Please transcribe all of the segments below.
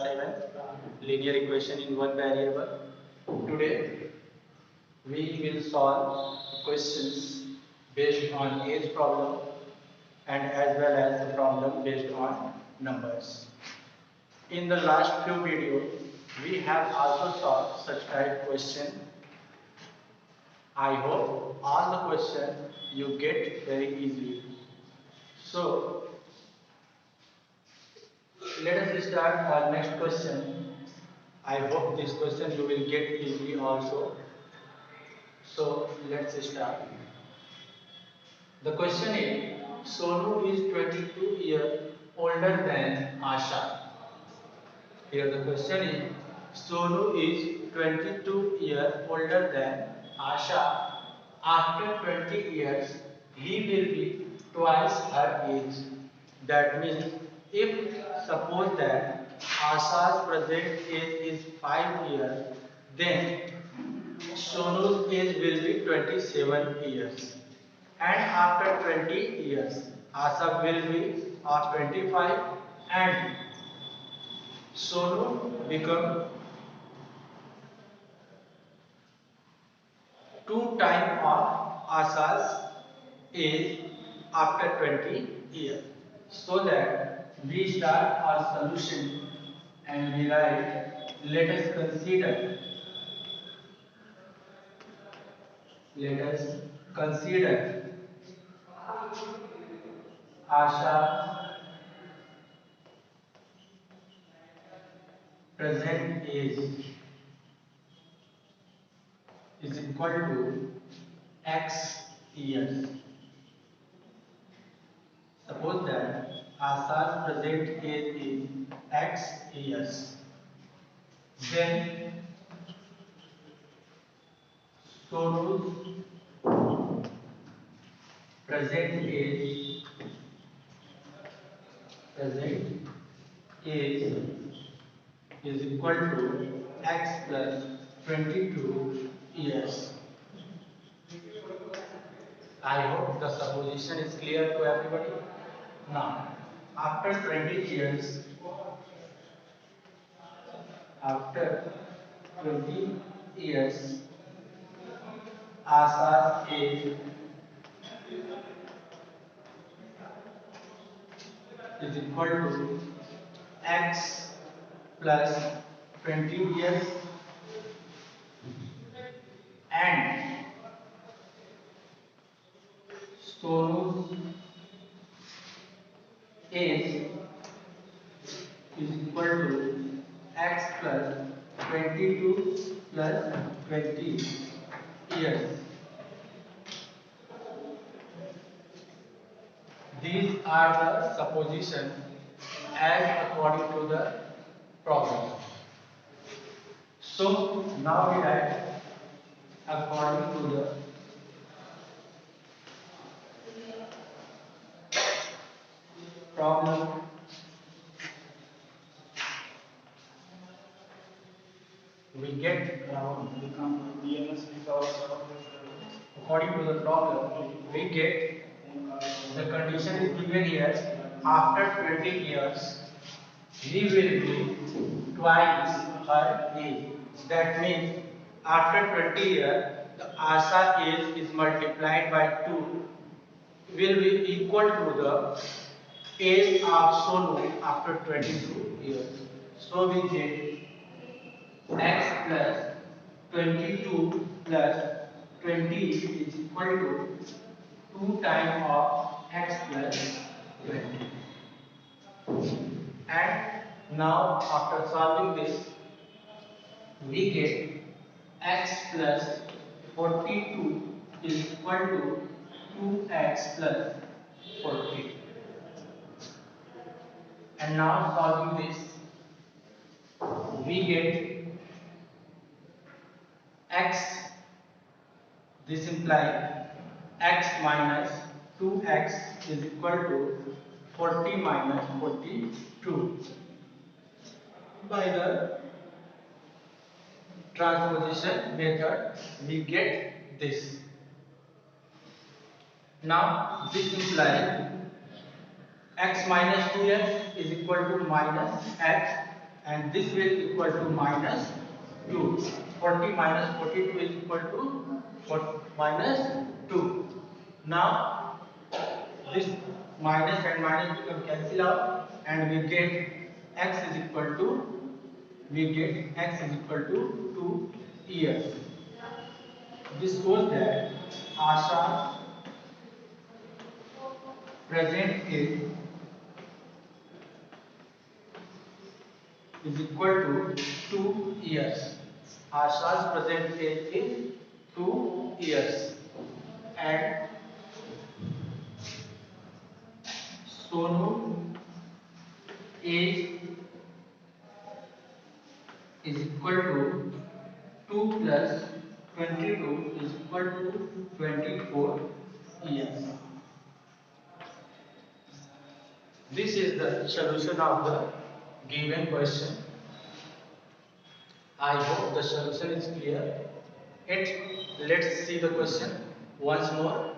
7 linear equation in one variable. Today we will solve questions based on age problem and as well as the problem based on numbers. In the last few videos we have also solved such type question. I hope all the questions you get very easily. So let us start our next question. I hope this question you will get easily also. So let's start. The question is, Sonu is 22 years older than Asha. Here the question is, Sonu is 22 years older than Asha. After 20 years, he will be twice her age. That means, if suppose that Asha's present age is 5 years, then Sonu's age will be 27 years. And after 20 years, Asha will be 25 and Sonu become two time of Asha's age after 20 years. So that we start our solution and we write, let us consider Asha present age is equal to x years. Suppose that Asha's present age is x years. Then Sonu's present age is equal to x plus 22 years. I hope the supposition is clear to everybody. Now, after 20 years, Asha's age is equal to x plus 20 years and Sonu's age is equal to x plus 22 plus 20 years. These are the suppositions as according to the problem. So now we write according to the problem. We get according to the problem, we get the condition is given here. After 20 years, he will be twice her age. That means after 20 years, the Asha age is multiplied by 2 will be equal to the age of Sonu after 22 years. So we get x plus 22 plus 20 is equal to 2 times of x plus 20. And now after solving this, we get x plus 42 is equal to 2x plus 40. And now solving this, we get x, this implies x minus 2x is equal to 40 minus 42. By the transposition method, we get this. Now this implies x minus 2x is equal to minus x, and this will equal to minus 2. 40 minus 42 is equal to minus 2. Now this minus and minus become cancel out, and we get x is equal to 2 years. This shows that Asha's present age is equal to 2 years. Asha's present age is 2 years, and Sonu age is equal to 2 plus 22 is equal to 24 years. This is the solution of the given question. I hope the solution is clear. Let's see the question once more.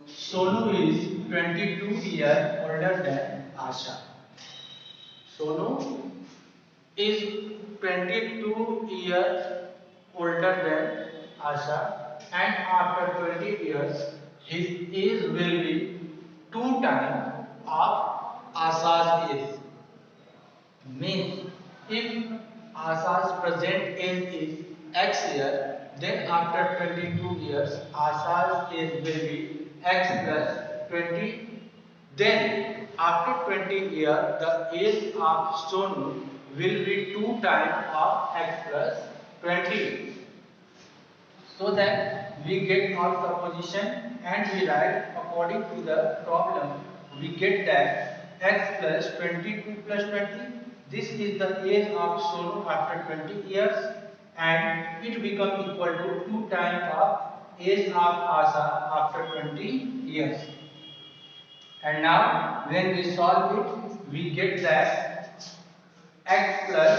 Sonu is 22 years older than Asha. Sonu is 22 years older than Asha, and after 20 years his age will be 2 times of Asha's age. Means if Asha's present age is x year, then after 22 years Asha's age will be x plus 20. Then after 20 years the age of Sonu will be 2 times of x plus 20. So that we get our supposition and we write according to the problem. We get that x plus 22 plus 20. This is the age of Sonu after 20 years, and it becomes equal to 2 times of age of Asha after 20 years. And now when we solve it, we get that x plus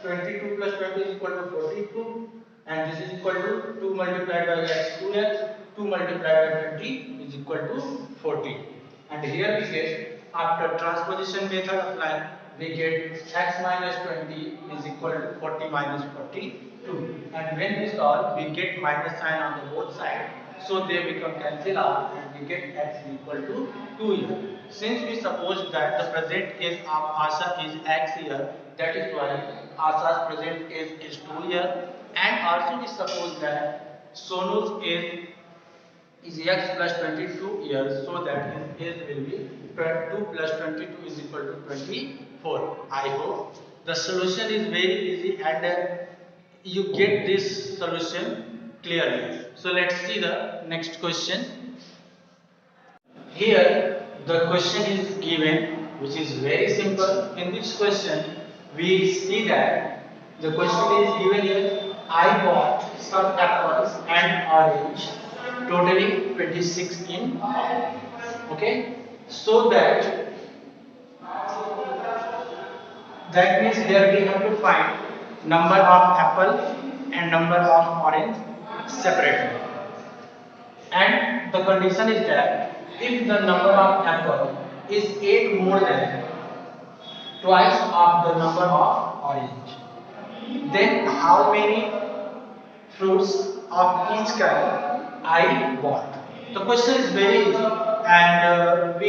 22 plus 20 is equal to 42, and this is equal to 2 multiplied by x 2x, 2 multiplied by 20 is equal to 40. And here we get, after transposition method applied, we get x minus 20 is equal to 40 minus 42, and when we solve we get minus sign on the both sides, so they become cancel out and we get x equal to 2 years. Since we suppose that the present age of Asha is x year, that is why Asha's present age is 2 years, and also we suppose that Sonu's age is x plus 22 years, so that his age will be 2 plus 22 is equal to 24. I hope the solution is very easy and you get this solution clearly. So let's see the next question. Here the question is given, which is very simple. In this question we see that the question is given here: I bought some apples and orange totaling 26 in all. Okay, so that means here we have to find number of apple and number of orange separately, and the condition is that if the number of apple is 8 more than twice of the number of orange, then how many fruits of each kind I bought? The question is very easy, and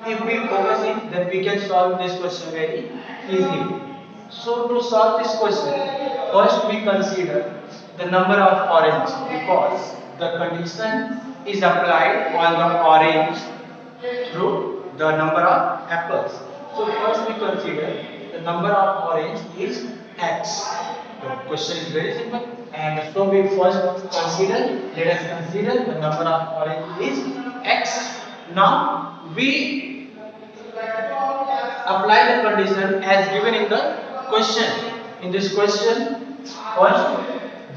if we focus it, then we can solve this question very easily. So to solve this question, first we consider the number of orange, because the condition is applied on the orange through the number of apples. So first we consider the number of orange is x. The question is very simple, and so we first let us consider the number of orange is x. Now we apply the condition as given in the question. In this question, first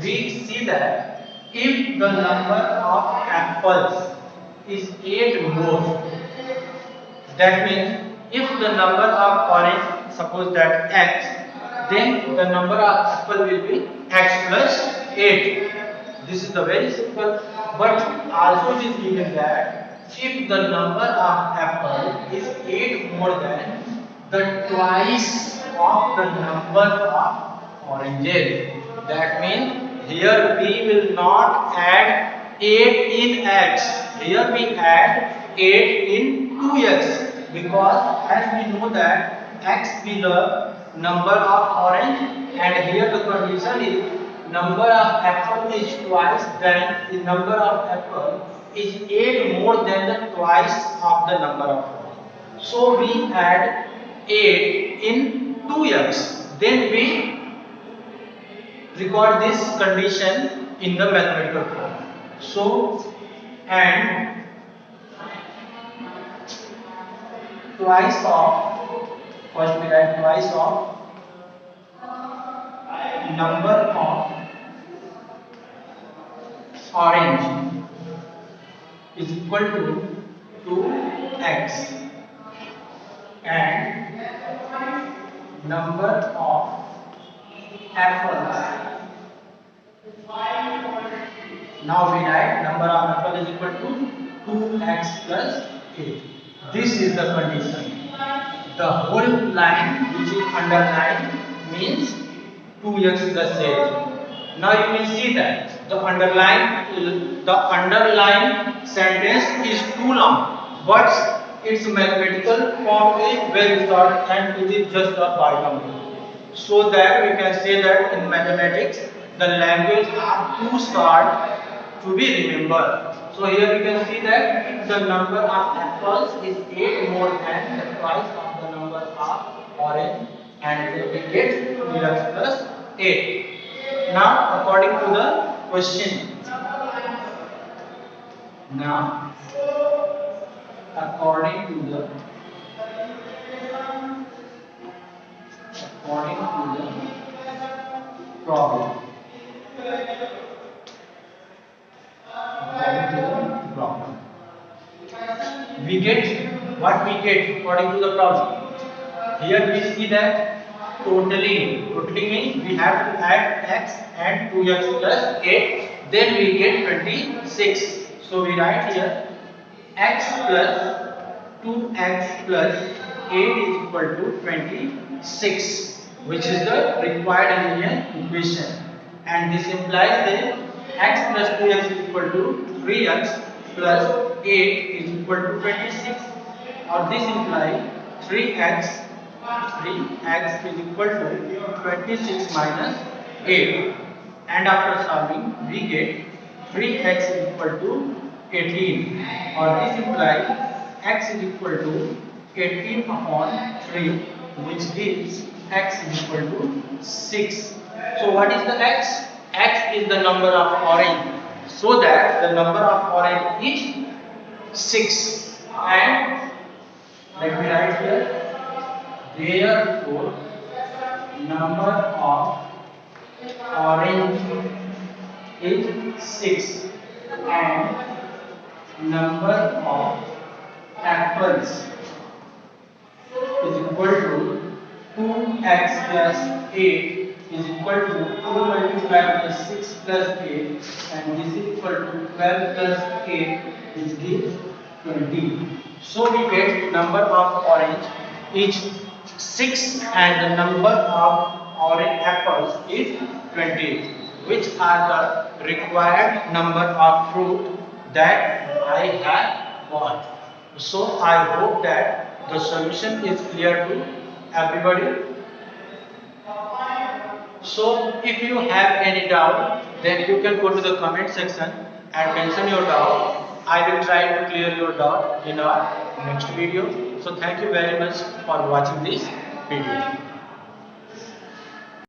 we see that if the number of apples is 8 more, that means if the number of orange, suppose that x, then the number of apple will be x plus 8. This is the very simple, but also it is given that if the number of apple is 8 more than the twice of the number of oranges. That means here we will not add 8 in x. Here we add 8 in 2x, because as we know that x be the number of orange, and here the condition is number of apple is twice than the number of apple is 8 more than the twice of the number of orange. So we add 8 in 2x. Then we record this condition in the mathematical form. So, and twice of, first we write twice of number of orange is equal to 2x, and number of apples. Now we write number of apple is equal to 2x plus 8. This is the condition. The whole line which is underlined means 2x plus 8. Now you will see that the underlined sentence is too long, but its mathematical form is very short and it is just a binomial. So that we can say that in mathematics the language are too short to be remembered. So here we can see that the number of apples is 8 more than the twice of the number of orange, and we get 2x plus 8. Now according to the question. Now according to the problem. We get what we get according to the problem. Here we see that totaling means we have to add x and 2x plus 8, then we get 26. So we write here x plus 2x plus 8 is equal to 26, which is the required linear equation, and this implies that x plus 2x is equal to 3x plus 8 is equal to 26, or this implies 3x is equal to 26 minus 8, and after solving we get 3x is equal to 18, or this implies x is equal to 18 upon 3, which gives x is equal to 6. So what is the x? X is the number of orange, so that the number of orange is 6, and let me write here, therefore number of orange is 6 and number of apples is equal to 2x plus 8 is equal to 2 multiplied by 6 plus 8, and this is equal to 12 plus 8, which gives 20. So we get number of orange is 6 and the number of orange apples is 20, which are the required number of fruit that I have got. So I hope that the solution is clear to everybody. So if you have any doubt, then you can go to the comment section and mention your doubt. I will try to clear your doubt in our next video. So thank you very much for watching this video.